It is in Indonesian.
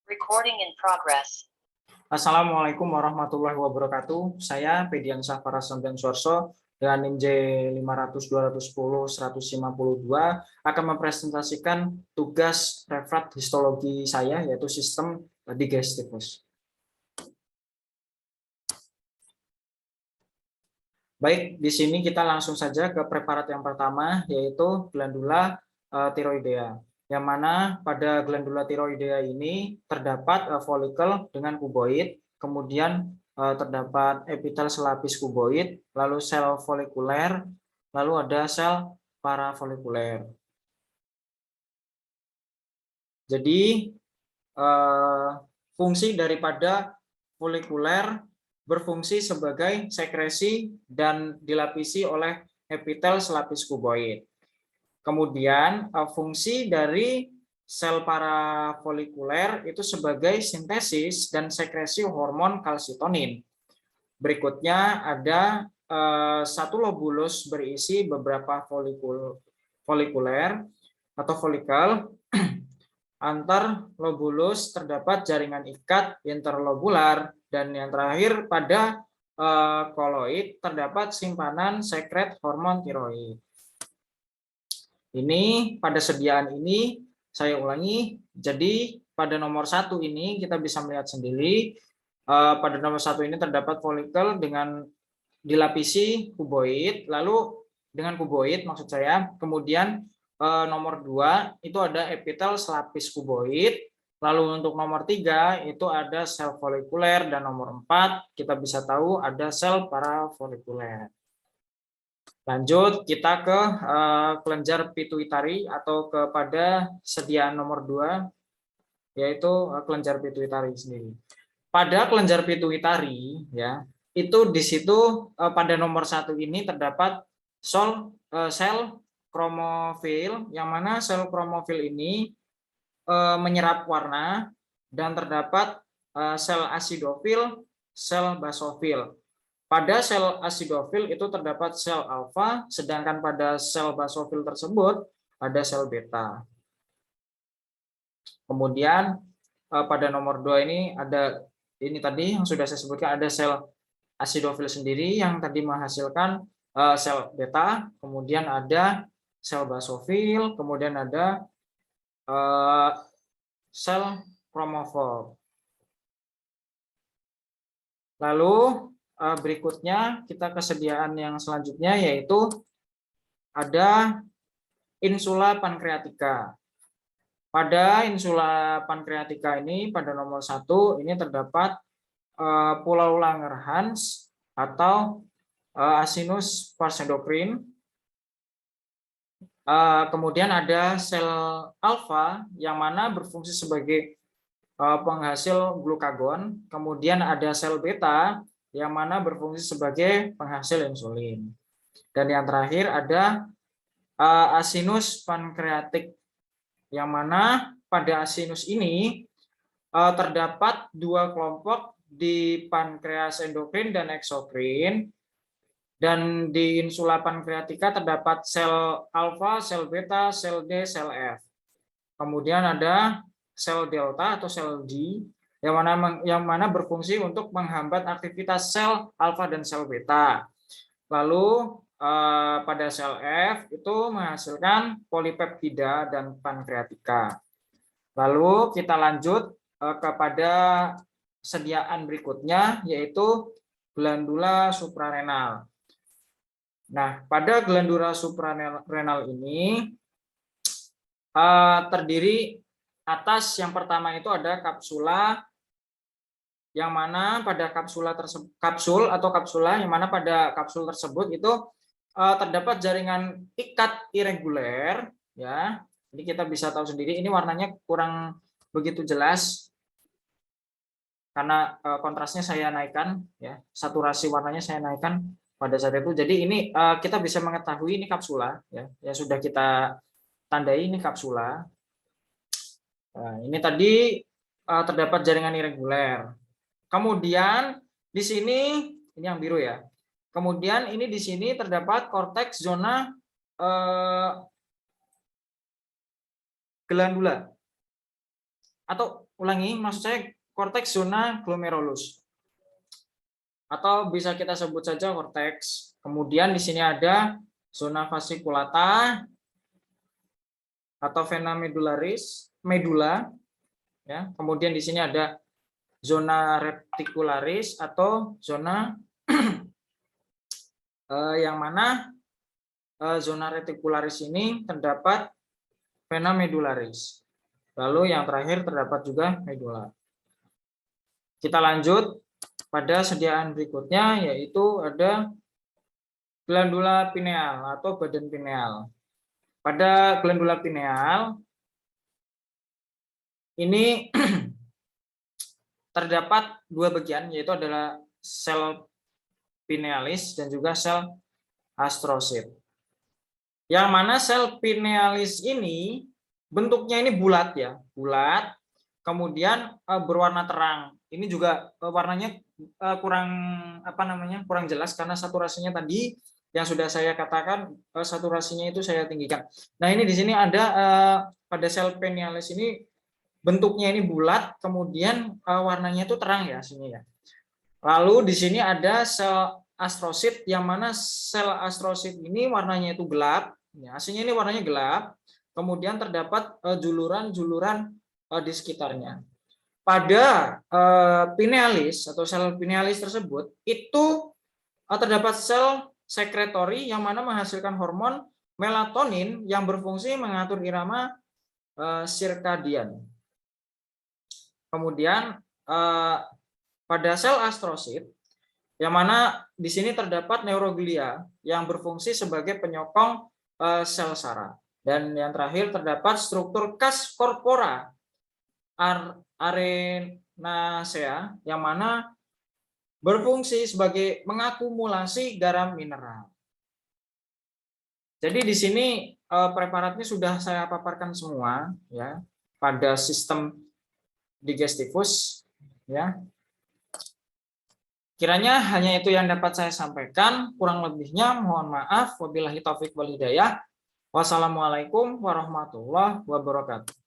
Recording in progress. Assalamualaikum warahmatullahi wabarakatuh. Saya Pediansyah Parasambian Suarso dengan NIM J500-210-152 akan mempresentasikan tugas refrat histologi saya, yaitu sistem digestifus. Baik, di sini kita langsung saja ke preparat yang pertama, yaitu glandula tiroidea. Yang mana pada glandula tiroidea ini terdapat folikel dengan kuboid, kemudian terdapat epitel selapis kuboid, lalu sel folikuler, lalu ada sel parafolikuler. Jadi fungsi daripada folikuler berfungsi sebagai sekresi dan dilapisi oleh epitel selapis kuboid. Kemudian fungsi dari sel parafolikuler itu sebagai sintesis dan sekresi hormon kalsitonin. Berikutnya ada satu lobulus berisi beberapa folikuler atau folikel. Antar lobulus terdapat jaringan ikat interlobular, dan yang terakhir pada koloid terdapat simpanan sekret hormon tiroid. Ini pada sediaan ini saya ulangi. Jadi pada nomor 1 ini kita bisa melihat sendiri, pada nomor 1 ini terdapat folikel dengan dilapisi kuboid, lalu dengan kuboid maksud saya. Kemudian nomor 2 itu ada epitel selapis kuboid, lalu untuk nomor 3 itu ada sel folikuler, dan nomor 4 kita bisa tahu ada sel parafolikuler. Lanjut kita ke kelenjar pituitari atau kepada sediaan nomor 2, yaitu kelenjar pituitari sendiri. Pada kelenjar pituitari ya, itu di situ pada nomor 1 ini terdapat sel kromofil, yang mana sel kromofil ini menyerap warna, dan terdapat sel asidofil, sel basofil. Pada sel asidofil itu terdapat sel alfa, sedangkan pada sel basofil tersebut ada sel beta. Kemudian pada nomor 2 ini ada ini tadi yang sudah saya sebutkan, ada sel asidofil sendiri yang tadi menghasilkan sel beta, kemudian ada sel basofil, kemudian ada sel kromofil. Lalu berikutnya kita kesediaan yang selanjutnya, yaitu ada insula pankreatika. Pada insula pankreatika ini pada nomor 1 ini terdapat pulau Langerhans atau acinus pars endokrin. Kemudian ada sel alfa yang mana berfungsi sebagai penghasil glukagon. Kemudian ada sel beta yang mana berfungsi sebagai penghasil insulin. Dan yang terakhir ada acinus pankreatik, yang mana pada acinus ini terdapat 2 kelompok di pankreas endokrin dan eksokrin, dan di insula pankreatika terdapat sel alfa, sel beta, sel D, sel F. Kemudian ada sel delta atau sel D yang mana berfungsi untuk menghambat aktivitas sel alfa dan sel beta. Lalu pada sel F itu menghasilkan polipeptida dan pankreatika. Lalu kita lanjut kepada sediaan berikutnya, yaitu glandula suprarenal. Nah, pada glandula suprarenal ini terdiri atas, yang pertama itu ada kapsula, yang mana pada kapsula yang mana pada kapsul tersebut itu terdapat jaringan ikat irreguler ya. Jadi kita bisa tahu sendiri, ini warnanya kurang begitu jelas karena kontrasnya saya naikkan ya, saturasi warnanya saya naikkan pada saat itu. Jadi ini kita bisa mengetahui ini kapsula ya, yang sudah kita tandai ini kapsula. Nah, ini tadi terdapat jaringan irreguler. Kemudian di sini ini yang biru ya. Kemudian ini di sini terdapat korteks zona glandula atau ulangi, maksud saya korteks zona glomerulus. Atau bisa kita sebut saja korteks. Kemudian di sini ada zona fasciculata atau vena medullaris, medula. Ya, kemudian di sini ada zona reticularis atau zona yang mana zona reticularis ini terdapat vena medullaris. Lalu yang terakhir terdapat juga medula. Kita lanjut pada sediaan berikutnya, yaitu ada glandula pineal atau badan pineal. Pada glandula pineal ini terdapat dua bagian, yaitu adalah sel pinealis dan juga sel astrosit. Yang mana sel pinealis ini bentuknya ini bulat ya, bulat, kemudian berwarna terang. Ini juga warnanya kurang kurang jelas karena saturasinya tadi yang sudah saya katakan saturasinya itu saya tinggikan. Nah, ini di sini ada pada sel pinealis ini bentuknya ini bulat, kemudian warnanya itu terang ya sini ya. Lalu di sini ada sel astrosit, yang mana sel astrosit ini warnanya itu gelap, ya, aslinya ini warnanya gelap, kemudian terdapat juluran-juluran di sekitarnya. Pada pinealis atau sel pinealis tersebut itu terdapat sel sekretori yang mana menghasilkan hormon melatonin yang berfungsi mengatur irama sirkadian. Kemudian pada sel astrosit, yang mana di sini terdapat neuroglia yang berfungsi sebagai penyokong sel saraf. Dan yang terakhir terdapat struktur kas corpora arenacea yang mana berfungsi sebagai mengakumulasi garam mineral. Jadi di sini preparatnya sudah saya paparkan semua ya pada sistem digestivus ya. Kiranya hanya itu yang dapat saya sampaikan, kurang lebihnya mohon maaf. Wabillahi taufik wal hidayah. Wassalamualaikum warahmatullahi wabarakatuh.